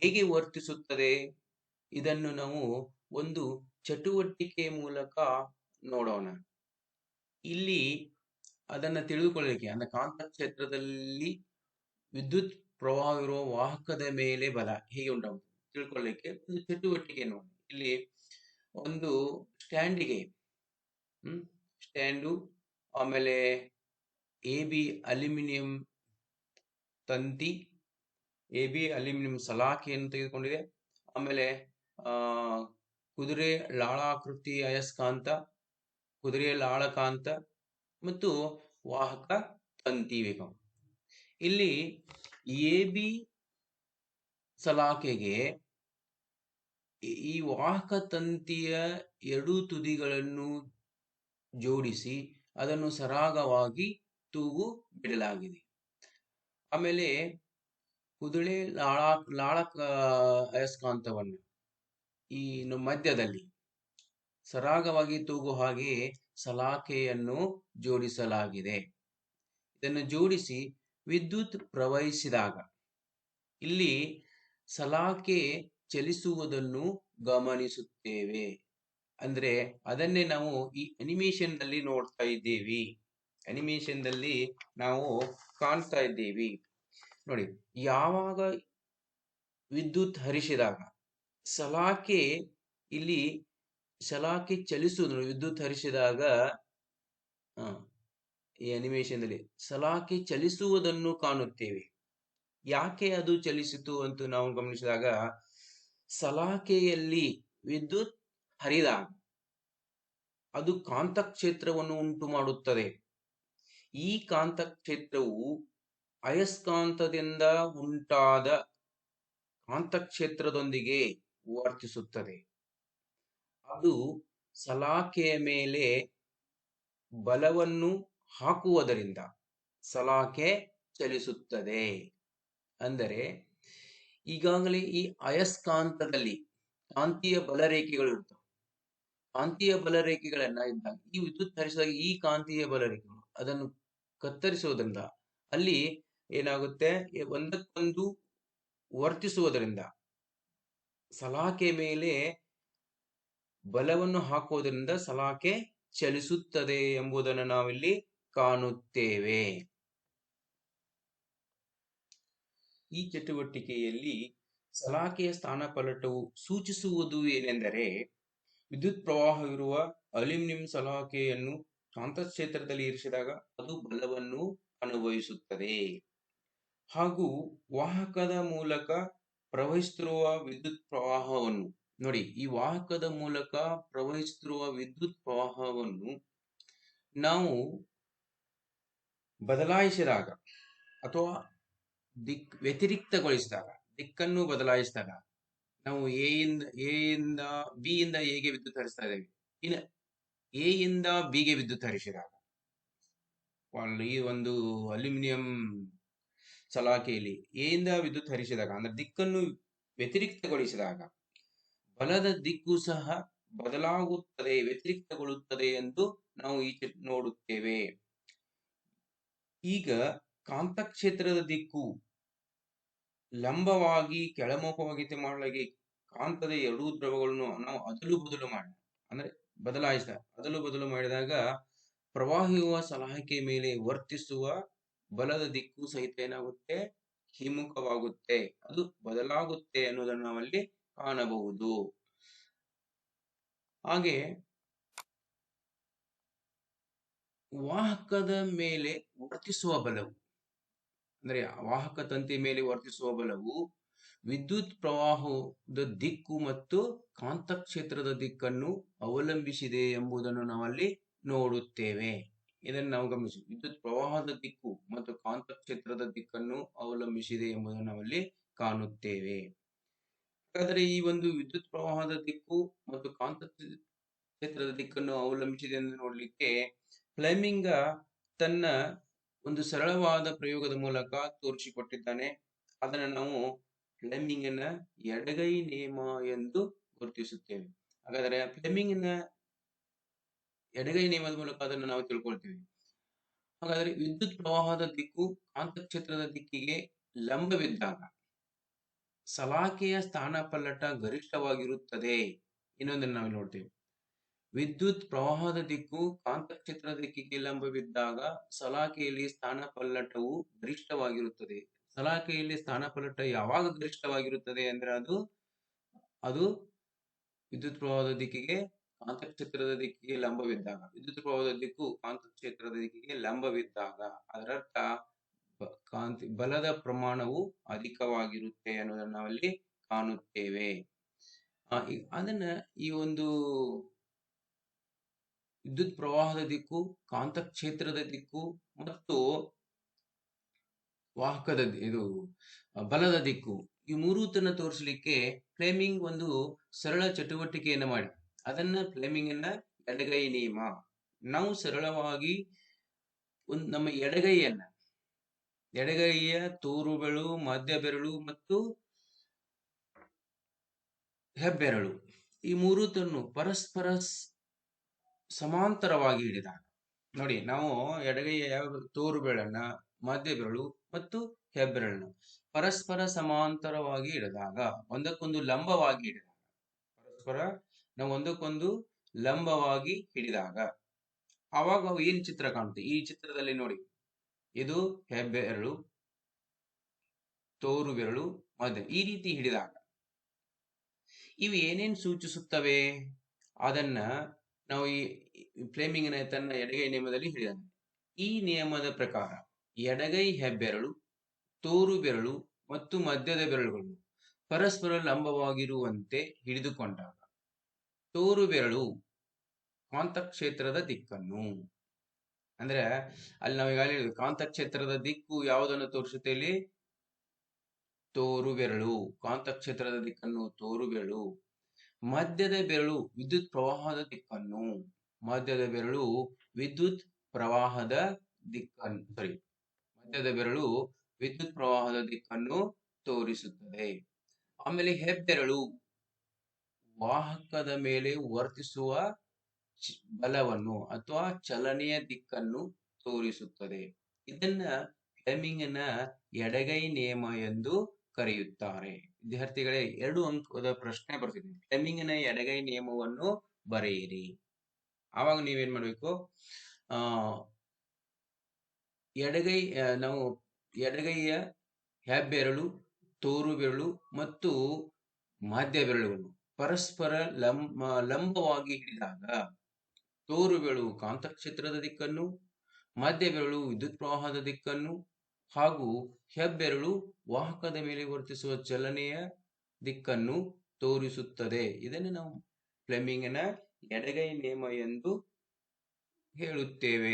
ಹೇಗೆ ವರ್ತಿಸುತ್ತದೆ? ಇದನ್ನು ನಾವು ಒಂದು ಚಟುವಟಿಕೆಯ ಮೂಲಕ ನೋಡೋಣ. ಇಲ್ಲಿ ಅದನ್ನು ತಿಳಿದುಕೊಳ್ಳಲಿಕ್ಕೆ, ಅಂದ್ರೆ ಕಾಂತಕ್ಷೇತ್ರದಲ್ಲಿ ವಿದ್ಯುತ್ ಪ್ರವಾಹವಿರುವ ವಾಹಕದ ಮೇಲೆ ಬಲ ಹೇಗೆ ಉಂಟಾಗುತ್ತದೆ ತಿಳ್ಕೊಳ್ಳಿಕ್ಕೆ ಒಂದು ಚಟುವಟಿಕೆ ನೋಡಿ. ಇಲ್ಲಿ ಒಂದು ಸ್ಟ್ಯಾಂಡು, ಆಮೇಲೆ AB ಅಲ್ಯೂಮಿನಿಯಂ ತಂತಿ, AB ಅಲ್ಯೂಮಿನಿಯಂ ಸಲಾಕೆಯನ್ನು ತೆಗೆದುಕೊಂಡಿದೆ. ಆಮೇಲೆ ಕುದುರೆ ಲಾಳಾಕೃತಿ ಅಯಸ್ಕಾಂತ, ಕುದುರೆ ಲಾಳಕಾಂತ ಮತ್ತು ವಾಹಕ ತಂತಿ ವೇಗ. ಇಲ್ಲಿ AB ಸಲಾಕೆಗೆ ಈ ವಾಹಕ ತಂತಿಯ ಎರಡೂ ತುದಿಗಳನ್ನು ಜೋಡಿಸಿ ಅದನ್ನು ಸರಾಗವಾಗಿ ತೂಗು ಬಿಡಲಾಗಿದೆ. ಆಮೇಲೆ ಕುದುರೆ ಲಾಳಕ ಅಯಸ್ಕಾಂತವನ್ನು ಈ ಮಧ್ಯದಲ್ಲಿ ಸರಾಗವಾಗಿ ತೂಗು ಹಾಗೆ ಸಲಾಕೆಯನ್ನು ಜೋಡಿಸಲಾಗಿದೆ. ಇದನ್ನು ಜೋಡಿಸಿ ವಿದ್ಯುತ್ ಪ್ರವಹಿಸಿದಾಗ ಇಲ್ಲಿ ಸಲಾಕೆ ಚಲಿಸುವುದನ್ನು ಗಮನಿಸುತ್ತೇವೆ. ಅಂದ್ರೆ ಅದನ್ನೇ ನಾವು ಈ ಅನಿಮೇಷನ್ ನಲ್ಲಿ ನೋಡ್ತಾ ಇದ್ದೀವಿ. ಅನಿಮೇಷನ್ ನಲ್ಲಿ ನಾವು ಕಾಣ್ತಾ ಇದ್ದೀವಿ ನೋಡಿ. ಯಾವಾಗ ವಿದ್ಯುತ್ ಹರಿಸಿದಾಗ ಸಲಾಕೆ ಚಲಿಸುವುದು, ವಿದ್ಯುತ್ ಹರಿಸಿದಾಗ ಈ ಅನಿಮೇಷನ್ ನಲ್ಲಿ ಸಲಾಕೆ ಚಲಿಸುವುದನ್ನು ಕಾಣುತ್ತೇವೆ. ಯಾಕೆ ಅದು ಚಲಿಸಿತು ಅಂತ ನಾವು ಗಮನಿಸಿದಾಗ, ಸಲಾಕೆಯಲ್ಲಿ ವಿದ್ಯುತ್ ಹರಿದಾಗ ಅದು ಕಾಂತಕ್ಷೇತ್ರವನ್ನು ಉಂಟು ಮಾಡುತ್ತದೆ. ಈ ಕಾಂತಕ್ಷೇತ್ರವು ಅಯಸ್ಕಾಂತದಿಂದ ಉಂಟಾದ ಕಾಂತಕ್ಷೇತ್ರದೊಂದಿಗೆ ವರ್ತಿಸುತ್ತದೆ. ಅದು ಸಲಾಕೆಯ ಮೇಲೆ ಬಲವನ್ನು ಹಾಕುವುದರಿಂದ ಸಲಾಕೆ ಚಲಿಸುತ್ತದೆ. ಅಂದರೆ ಈಗಾಗಲೇ ಈ ಅಯಸ್ಕಾಂತದಲ್ಲಿ ಕಾಂತೀಯ ಬಲರೇಖೆಗಳು ಇರ್ತವೆ. ಕಾಂತೀಯ ಬಲರೇಖೆಗಳನ್ನ ಇದ್ದಾಗ ಈ ವಿದ್ಯುತ್ ಹರಿಸಿದಾಗ ಈ ಕಾಂತೀಯ ಬಲರೇಖೆಗಳು ಅದನ್ನು ಕತ್ತರಿಸುವುದರಿಂದ ಅಲ್ಲಿ ಏನಾಗುತ್ತೆ, ಒಂದಕ್ಕೊಂದು ವರ್ತಿಸುವುದರಿಂದ ಸಲಾಕೆ ಮೇಲೆ ಬಲವನ್ನು ಹಾಕುವುದರಿಂದ ಸಲಾಕೆ ಚಲಿಸುತ್ತದೆ ಎಂಬುದನ್ನು ನಾವಿಲ್ಲಿ ಕಾಣುತ್ತೇವೆ. ಈ ಚಟುವಟಿಕೆಯಲ್ಲಿ ಸಲಾಕೆಯ ಸ್ಥಾನಪಲ್ಲಟವು ಸೂಚಿಸುವುದು ಏನೆಂದರೆ, ವಿದ್ಯುತ್ ಪ್ರವಾಹವಿರುವ ಅಲ್ಯೂಮಿನಿಯಂ ಸಲಾಕೆಯನ್ನು ಕಾಂತಕ್ಷೇತ್ರದಲ್ಲಿ ಇರಿಸಿದಾಗ ಅದು ಬಲವನ್ನು ಅನುಭವಿಸುತ್ತದೆ. ಹಾಗೂ ವಾಹಕದ ಮೂಲಕ ಪ್ರವಹಿಸುತ್ತಿರುವ ವಿದ್ಯುತ್ ಪ್ರವಾಹವನ್ನು ನೋಡಿ, ಈ ವಾಹಕದ ಮೂಲಕ ಪ್ರವಹಿಸುತ್ತಿರುವ ವಿದ್ಯುತ್ ಪ್ರವಾಹವನ್ನು ನಾವು ಬದಲಾಯಿಸಿದಾಗ ಅಥವಾ ವ್ಯತಿರಿಕ್ತಗೊಳಿಸಿದಾಗ, ದಿಕ್ಕನ್ನು ಬದಲಾಯಿಸಿದಾಗ ನಾವು ಎ ಇಂದ ಬಿ ಇಂದ ಎಗೆ ವಿದ್ಯುತ್ ಹರಿಸ್ತಾ ಇದ್ದೇವೆ. ಇನ್ನು ಎ ಇಂದ ಬಿಗೆ ವಿದ್ಯುತ್ ಹರಿಸಿದಾಗ ಈ ಒಂದು ಅಲ್ಯೂಮಿನಿಯಂ ಸಲಾಕೆಯಲ್ಲಿ ಎ ಇಂದ ವಿದ್ಯುತ್ ಹರಿಸಿದಾಗ ಅಂದ್ರೆ ದಿಕ್ಕನ್ನು ವ್ಯತಿರಿಕ್ತಗೊಳಿಸಿದಾಗ ಬಲದ ದಿಕ್ಕು ಸಹ ಬದಲಾಗುತ್ತದೆ, ವ್ಯತಿರಿಕ್ತಗೊಳ್ಳುತ್ತದೆ ಎಂದು ನಾವು ನೋಡುತ್ತೇವೆ. ಈಗ ಕಾಂತಕ್ಷೇತ್ರದ ದಿಕ್ಕು ಲಂಬವಾಗಿ ಕೆಳಮುಖವಾಗಿ ಮಾಡಲಾಗಿ ಕಾಂತದ ಎರಡೂ ದ್ರವಗಳನ್ನು ನಾವು ಅದಲು ಬದಲು ಮಾಡಿದಾಗ ಪ್ರವಾಹಿಯುವ ಸಲಾಕೆ ಮೇಲೆ ವರ್ತಿಸುವ ಬಲದ ದಿಕ್ಕು ಸಹಿತ ಏನಾಗುತ್ತೆ, ಹಿಮ್ಮುಖವಾಗುತ್ತೆ, ಅದು ಬದಲಾಗುತ್ತೆ ಅನ್ನೋದನ್ನು ನಾವಲ್ಲಿ ಕಾಣಬಹುದು. ಹಾಗೆ ವಾಹಕದ ಮೇಲೆ ವರ್ತಿಸುವ ಬಲವು ಅಂದ್ರೆ ವಾಹಕ ತಂತಿ ಮೇಲೆ ವರ್ತಿಸುವ ಬಲವು ವಿದ್ಯುತ್ ಪ್ರವಾಹದ ದಿಕ್ಕು ಮತ್ತು ಕಾಂತಕ್ಷೇತ್ರದ ದಿಕ್ಕನ್ನು ಅವಲಂಬಿಸಿದೆ ಎಂಬುದನ್ನು ನಾವಲ್ಲಿ ನೋಡುತ್ತೇವೆ. ಇದನ್ನು ನಾವು ಗಮನಿಸಿ, ವಿದ್ಯುತ್ ಪ್ರವಾಹದ ದಿಕ್ಕು ಮತ್ತು ಕಾಂತಕ್ಷೇತ್ರದ ದಿಕ್ಕನ್ನು ಅವಲಂಬಿಸಿದೆ ಎಂಬುದನ್ನು ನಾವಲ್ಲಿ ಕಾಣುತ್ತೇವೆ. ಹಾಗಾದರೆ ಈ ಒಂದು ವಿದ್ಯುತ್ ಪ್ರವಾಹದ ದಿಕ್ಕು ಮತ್ತು ಕಾಂತಕ್ಷೇತ್ರದ ದಿಕ್ಕನ್ನು ಅವಲಂಬಿಸಿದೆ ಎಂದು ನೋಡ್ಲಿಕ್ಕೆ ಫ್ಲೆಮಿಂಗ ತನ್ನ ಒಂದು ಸರಳವಾದ ಪ್ರಯೋಗದ ಮೂಲಕ ತೋರಿಸಿಕೊಟ್ಟಿದ್ದಾನೆ. ಅದನ್ನು ನಾವು ಫ್ಲೆಮಿಂಗಿನ ಎಡಗೈ ನಿಯಮ ಎಂದು ಗುರುತಿಸುತ್ತೇವೆ. ಹಾಗಾದರೆ ಫ್ಲೆಮಿಂಗಿನ ಎಡಗೈ ನಿಯಮದ ಮೂಲಕ ಅದನ್ನು ನಾವು ತಿಳ್ಕೊಳ್ತೀವಿ. ಹಾಗಾದರೆ ವಿದ್ಯುತ್ ಪ್ರವಾಹದ ದಿಕ್ಕು ಕಾಂತಕ್ಷೇತ್ರದ ದಿಕ್ಕಿಗೆ ಲಂಬವಿದ್ದಾಗ ಸಲಾಕೆಯ ಸ್ಥಾನಪಲ್ಲಟ ಗರಿಷ್ಠವಾಗಿರುತ್ತದೆ. ಇನ್ನೊಂದನ್ನು ನಾವು ನೋಡ್ತೇವೆ, ವಿದ್ಯುತ್ ಪ್ರವಾಹದ ದಿಕ್ಕು ಕಾಂತಕ್ಷೇತ್ರದ ದಿಕ್ಕಿಗೆ ಲಂಬವಿದ್ದಾಗ ಸಲಾಕೆಯಲ್ಲಿ ಸ್ಥಾನಪಲ್ಲಟವು ಗರಿಷ್ಠವಾಗಿರುತ್ತದೆ. ಸಲಾಕೆಯಲ್ಲಿ ಸ್ಥಾನಪಲ್ಲಟ ಯಾವಾಗ ಗರಿಷ್ಠವಾಗಿರುತ್ತದೆ ಅಂದ್ರೆ ಅದು ವಿದ್ಯುತ್ ಪ್ರವಾಹದ ದಿಕ್ಕಿಗೆ ಕಾಂತಕ್ಷೇತ್ರದ ದಿಕ್ಕಿಗೆ ಲಂಬವಿದ್ದಾಗ, ವಿದ್ಯುತ್ ಪ್ರವಾಹದ ದಿಕ್ಕು ಕಾಂತಕ್ಷೇತ್ರದ ದಿಕ್ಕಿಗೆ ಲಂಬವಿದ್ದಾಗ ಅದರರ್ಥ ಬಲದ ಪ್ರಮಾಣವು ಅಧಿಕವಾಗಿರುತ್ತೆ ಅನ್ನೋದನ್ನು ನಾವಲ್ಲಿ ಕಾಣುತ್ತೇವೆ. ಅದನ್ನ ಈ ಒಂದು ವಿದ್ಯುತ್ ಪ್ರವಾಹದ ದಿಕ್ಕು, ಕಾಂತಕ್ಷೇತ್ರದ ದಿಕ್ಕು ಮತ್ತು ವಾಹಕದ ಬಲದ ದಿಕ್ಕು, ಈ ಮೂರೂತನ್ನು ತೋರಿಸಲಿಕ್ಕೆ ಫ್ಲೆಮಿಂಗ್ ಒಂದು ಸರಳ ಚಟುವಟಿಕೆಯನ್ನು ಮಾಡಿ ಅದನ್ನ ಫ್ಲೆಮಿಂಗಿನ ಎಡಗೈ ನಿಯಮ. ನಾವು ಸರಳವಾಗಿ ನಮ್ಮ ಎಡಗೈಯ ತೋರು ಬೆರಳು, ಮಧ್ಯ ಬೆರಳು ಮತ್ತು ಹೆಬ್ಬೆರಳು ಈ ಮೂರೂತನ್ನು ಪರಸ್ಪರ ಸಮಾಂತರವಾಗಿ ಹಿಡಿದಾಗ ನೋಡಿ, ನಾವು ಎಡಗೈಯ ತೋರು ಬೆರಳನ್ನ, ಮಧ್ಯ ಬೆರಳು ಮತ್ತು ಹೆಬ್ಬೆರಳನ್ನು ಪರಸ್ಪರ ಸಮಾಂತರವಾಗಿ ಹಿಡಿದಾಗ ಒಂದಕ್ಕೊಂದು ಲಂಬವಾಗಿ ಹಿಡಿದಾಗ ಆವಾಗ ಏನ್ ಚಿತ್ರ ಕಾಣುತ್ತೆ? ಈ ಚಿತ್ರದಲ್ಲಿ ನೋಡಿ, ಇದು ಹೆಬ್ಬೆರಳು, ತೋರು ಬೆರಳು, ಮಧ್ಯ, ಈ ರೀತಿ ಹಿಡಿದಾಗ ಇವು ಏನೇನ್ ಸೂಚಿಸುತ್ತವೆ ಅದನ್ನ ನಾವು ಈ ಫ್ಲೆಮಿಂಗಿನ ತನ್ನ ಎಡಗೈ ನಿಯಮದಲ್ಲಿ ಹೇಳಿದಾನೆ. ಈ ನಿಯಮದ ಪ್ರಕಾರ ಎಡಗೈ ಹೆಬ್ಬೆರಳು, ತೋರು ಬೆರಳು ಮತ್ತು ಮಧ್ಯದ ಬೆರಳುಗಳು ಪರಸ್ಪರ ಲಂಬವಾಗಿರುವಂತೆ ಹಿಡಿದುಕೊಂಡಾಗ ತೋರು ಬೆರಳು ಕಾಂತಕ್ಷೇತ್ರದ ದಿಕ್ಕನ್ನು, ಅಂದ್ರೆ ಅಲ್ಲಿ ನಾವು ಈಗಾಗಲೇ ಹೇಳಿದ್ವಿ, ಕಾಂತಕ್ಷೇತ್ರದ ದಿಕ್ಕು ಯಾವುದನ್ನು ತೋರಿಸುತ್ತೆ? ಇಲ್ಲಿ ತೋರು ಬೆರಳು ಕಾಂತಕ್ಷೇತ್ರದ ದಿಕ್ಕನ್ನು, ತೋರು ಬೆರಳು. ಮಧ್ಯದ ಬೆರಳು ವಿದ್ಯುತ್ ಪ್ರವಾಹದ ದಿಕ್ಕನ್ನು, ಮಧ್ಯದ ಬೆರಳು ವಿದ್ಯುತ್ ಪ್ರವಾಹದ ದಿಕ್ಕನ್ನು ತೋರಿಸುತ್ತದೆ. ಆಮೇಲೆ ಹೆಬ್ಬೆರಳು ವಾಹಕದ ಮೇಲೆ ವರ್ತಿಸುವ ಬಲವನ್ನು ಅಥವಾ ಚಲನೆಯ ದಿಕ್ಕನ್ನು ತೋರಿಸುತ್ತದೆ. ಇದನ್ನ ಫ್ಲೆಮಿಂಗಿನ ಎಡಗೈ ನಿಯಮ ಎಂದು ಕರೆಯುತ್ತಾರೆ. ವಿದ್ಯಾರ್ಥಿಗಳೇ, 2 ಅಂಕದ ಪ್ರಶ್ನೆ ಬರ್ತಿದೆ. ಫ್ಲೆಮಿಂಗಿನ ಎಡಗೈ ನಿಯಮವನ್ನು ಬರೆಯಿರಿ. ಆವಾಗ ನೀವೇನ್ ಮಾಡ್ಬೇಕು, ನಾವು ಎಡಗೈಯ ಹೆಬ್ಬೆರಳು, ತೋರು ಬೆರಳು ಮತ್ತು ಮಧ್ಯ ಬೆರಳುಗಳು ಪರಸ್ಪರ ಲಂಬವಾಗಿ ಹಿಡಿದಾಗ ತೋರು ಬೆರಳು ಕಾಂತಕ್ಷೇತ್ರದ ದಿಕ್ಕನ್ನು, ಮಧ್ಯ ಬೆರಳು ವಿದ್ಯುತ್ ಪ್ರವಾಹದ ದಿಕ್ಕನ್ನು ಹಾಗೂ ಹೆಬ್ಬೆರಳು ವಾಹಕದ ಮೇಲೆ ವರ್ತಿಸುವ ಚಲನೆಯ ದಿಕ್ಕನ್ನು ತೋರಿಸುತ್ತದೆ. ಇದನ್ನು ನಾವು ಫ್ಲೆಮಿಂಗಿನ ಎಡಗೈ ನಿಯಮ ಎಂದು ಹೇಳುತ್ತೇವೆ.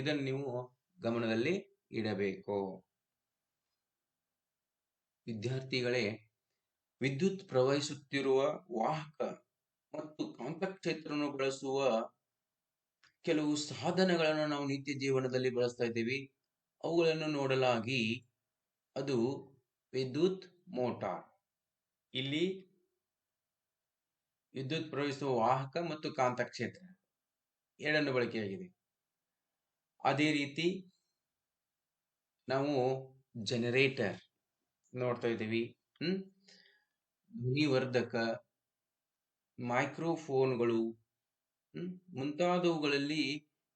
ಇದನ್ನು ನೀವು ಗಮನದಲ್ಲಿ ಇಡಬೇಕು. ವಿದ್ಯಾರ್ಥಿಗಳೇ, ವಿದ್ಯುತ್ ಪ್ರವಹಿಸುತ್ತಿರುವ ವಾಹಕ ಮತ್ತು ಕಾಂತಕ್ಷೇತ್ರವನ್ನು ಬಳಸುವ ಕೆಲವು ಸಾಧನಗಳನ್ನು ನಾವು ನಿತ್ಯ ಜೀವನದಲ್ಲಿ ಬಳಸ್ತಾ ಇದ್ದೀವಿ. ಅವುಗಳನ್ನು ನೋಡಲಾಗಿ ಅದು ವಿದ್ಯುತ್ ಮೋಟಾರ್. ಇಲ್ಲಿ ವಿದ್ಯುತ್ ಪ್ರವಹಿಸುವ ವಾಹಕ ಮತ್ತು ಕಾಂತಕ್ಷೇತ್ರ ಎರಡನ್ನು ಬಳಕೆಯಾಗಿದೆ. ಅದೇ ರೀತಿ ನಾವು ಜನರೇಟರ್ ನೋಡ್ತಾ ಇದ್ದೀವಿ. ಧ್ವನಿವರ್ಧಕ, ಮೈಕ್ರೋಫೋನ್ಗಳು ಮುಂತಾದವುಗಳಲ್ಲಿ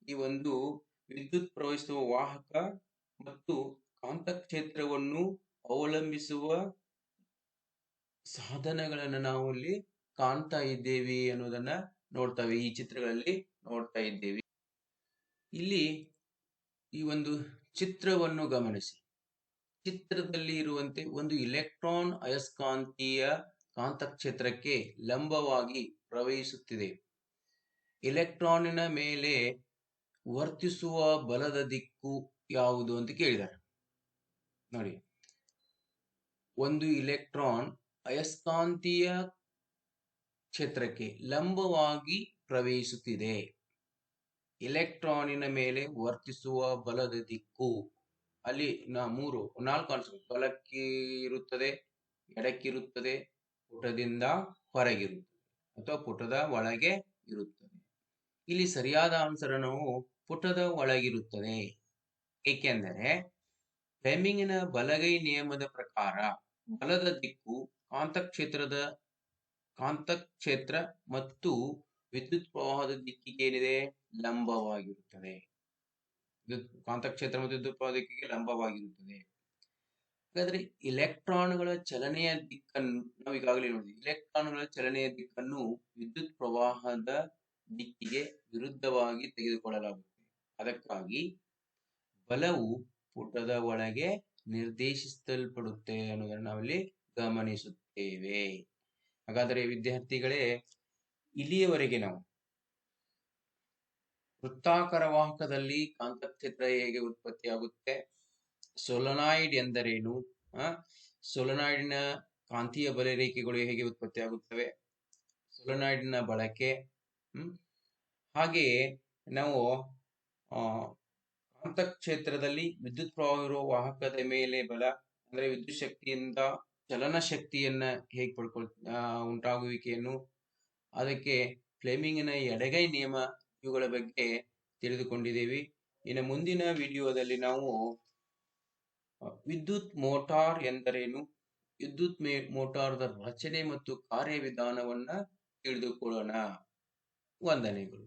ಈ ಒಂದು ವಿದ್ಯುತ್ ಪ್ರವಹಿಸುವ ವಾಹಕ ಮತ್ತು ಕಾಂತಕ್ಷೇತ್ರವನ್ನು ಅವಲಂಬಿಸುವ ಸಾಧನಗಳನ್ನು ನಾವು ಇಲ್ಲಿ ಕಾಣ್ತಾ ಇದ್ದೇವೆ ಅನ್ನೋದನ್ನ ನೋಡ್ತೇವೆ. ಈ ಚಿತ್ರಗಳಲ್ಲಿ ನೋಡ್ತಾ ಇದ್ದೇವೆ. ಇಲ್ಲಿ ಈ ಒಂದು ಚಿತ್ರವನ್ನು ಗಮನಿಸಿ. ಚಿತ್ರದಲ್ಲಿ ಇರುವಂತೆ ಒಂದು ಇಲೆಕ್ಟ್ರಾನ್ ಅಯಸ್ಕಾಂತೀಯ ಕಾಂತಕ್ಷೇತ್ರಕ್ಕೆ ಲಂಬವಾಗಿ ಪ್ರವಹಿಸುತ್ತಿದೆ. ಇಲೆಕ್ಟ್ರಾನಿನ ಮೇಲೆ ವರ್ತಿಸುವ ಬಲದ ದಿಕ್ಕು ಯಾವುದು ಅಂತ ಕೇಳಿದ್ದಾರೆ. ನೋಡಿ, ಒಂದು ಇಲೆಕ್ಟ್ರಾನ್ ಅಯಸ್ಕಾಂತೀಯ ಕ್ಷೇತ್ರಕ್ಕೆ ಲಂಬವಾಗಿ ಪ್ರವಹಿಸುತ್ತಿದೆ. ಇಲೆಕ್ಟ್ರಾನಿನ ಮೇಲೆ ವರ್ತಿಸುವ ಬಲದ ದಿಕ್ಕು ಅಲ್ಲಿ 4 ಆನ್ಸರ್. ಬಲಕ್ಕೆ ಇರುತ್ತದೆ, ಎಡಕ್ಕಿರುತ್ತದೆ, ಪುಟದಿಂದ ಹೊರಗಿರುತ್ತದೆ ಅಥವಾ ಪುಟದ ಒಳಗೆ ಇರುತ್ತದೆ. ಇಲ್ಲಿ ಸರಿಯಾದ ಆನ್ಸರ್ ನಾವು ಪುಟದ ಒಳಗಿರುತ್ತದೆ. ಏಕೆಂದರೆ ಫ್ಲೆಮಿಂಗಿನ ಬಲಗೈ ನಿಯಮದ ಪ್ರಕಾರ ಬಲದ ದಿಕ್ಕು ಕಾಂತಕ್ಷೇತ್ರ ಮತ್ತು ವಿದ್ಯುತ್ ಪ್ರವಾಹದ ದಿಕ್ಕಿಗೆ ಏನಿದೆ, ಲಂಬವಾಗಿರುತ್ತದೆ. ಕಾಂತಕ್ಷೇತ್ರ ಮತ್ತು ವಿದ್ಯುತ್ ಪ್ರವಾಹ ದಿಕ್ಕಿಗೆ ಲಂಬವಾಗಿರುತ್ತದೆ. ಹಾಗಾದ್ರೆ ಇಲೆಕ್ಟ್ರಾನ್ಗಳ ಚಲನೆಯ ದಿಕ್ಕನ್ನು ನಾವು ಈಗಾಗಲೇ ನೋಡಿದ್ವಿ. ಇಲೆಕ್ಟ್ರಾನ್ಗಳ ಚಲನೆಯ ದಿಕ್ಕನ್ನು ವಿದ್ಯುತ್ ಪ್ರವಾಹದ ದಿಕ್ಕಿಗೆ ವಿರುದ್ಧವಾಗಿ ತೆಗೆದುಕೊಳ್ಳಲಾಗುತ್ತದೆ. ಅದಕ್ಕಾಗಿ ಬಲವು ಪುಟದ ಒಳಗೆ ನಿರ್ದೇಶಿಸಲ್ಪಡುತ್ತೆ ಅನ್ನೋದನ್ನು ನಾವಿಲ್ಲಿ ಗಮನಿಸುತ್ತೇವೆ. ಹಾಗಾದರೆ ವಿದ್ಯಾರ್ಥಿಗಳೇ, ಇಲ್ಲಿಯವರೆಗೆ ನಾವು ವೃತ್ತಾಕಾರ ವಾಹಕದಲ್ಲಿ ಕಾಂತಕ್ಷೇತ್ರ ಹೇಗೆ ಉತ್ಪತ್ತಿಯಾಗುತ್ತೆ, ಸೊಲೆನಾಯ್ಡ್ ಎಂದರೇನು, ಸೊಲೆನಾಯ್ಡ್ನ ಕಾಂತೀಯ ಬಲರೇಖೆಗಳು ಹೇಗೆ ಉತ್ಪತ್ತಿಯಾಗುತ್ತವೆ, ಸೊಲೆನಾಯ್ಡ್ನ ಬಳಕೆ, ಹಾಗೆಯೇ ನಾವು ಕಾಂತಕ್ಷೇತ್ರದಲ್ಲಿ ವಿದ್ಯುತ್ ಪ್ರವಾಹ ಇರುವ ವಾಹಕದ ಮೇಲೆ ಬಲ ಅಂದ್ರೆ ವಿದ್ಯುತ್ ಶಕ್ತಿಯಿಂದ ಚಲನ ಶಕ್ತಿಯನ್ನ ಹೇಗೆ ಉಂಟಾಗುವಿಕೆಯನ್ನು, ಅದಕ್ಕೆ ಫ್ಲೆಮಿಂಗಿನ ಎಡಗೈ ನಿಯಮ, ಇವುಗಳ ಬಗ್ಗೆ ತಿಳಿದುಕೊಂಡಿದ್ದೇವೆ. ಇನ್ನು ಮುಂದಿನ ವಿಡಿಯೋದಲ್ಲಿ ನಾವು ವಿದ್ಯುತ್ ಮೋಟಾರ್ ಎಂದರೇನು, ವಿದ್ಯುತ್ ಮೋಟಾರ್ದ ರಚನೆ ಮತ್ತು ಕಾರ್ಯವಿಧಾನವನ್ನ ತಿಳಿದುಕೊಳ್ಳೋಣ. ವಂದನೆಗಳು.